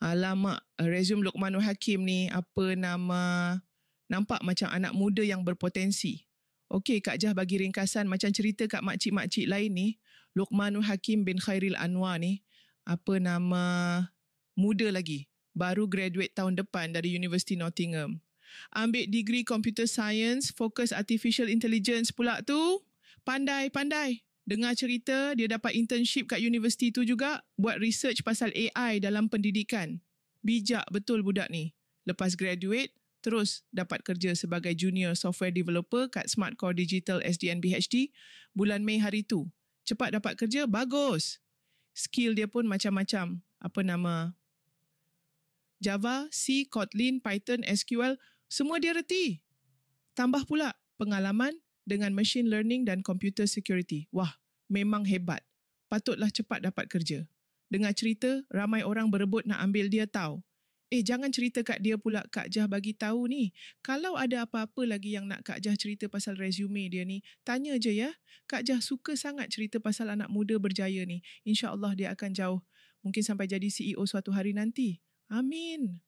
Alamak, resume Luqmanul Hakim ni nampak macam anak muda yang berpotensi. Okey, Kak Jah bagi ringkasan macam cerita kat makcik-makcik lain ni. Luqmanul Hakim bin Khairil Anwar ni, muda lagi. Baru graduate tahun depan dari University Nottingham. Ambil degree Computer Science, fokus Artificial Intelligence pula tu. Pandai. Dengar cerita, dia dapat internship kat universiti tu juga, buat research pasal AI dalam pendidikan. Bijak betul budak ni. Lepas graduate, terus dapat kerja sebagai junior software developer kat Smartcore Digital SDN BHD bulan Mei hari tu. Cepat dapat kerja, bagus. Skill dia pun macam-macam. Java, C, Kotlin, Python, SQL, semua dia reti. Tambah pula pengalaman dengan machine learning dan computer security. Wah, memang hebat. Patutlah cepat dapat kerja. Dengar cerita, ramai orang berebut nak ambil dia tahu. Jangan cerita kat dia pula Kak Jah bagi tahu ni. Kalau ada apa-apa lagi yang nak Kak Jah cerita pasal resume dia ni, tanya je ya. Kak Jah suka sangat cerita pasal anak muda berjaya ni. InsyaAllah dia akan jauh. Mungkin sampai jadi CEO suatu hari nanti. Amin.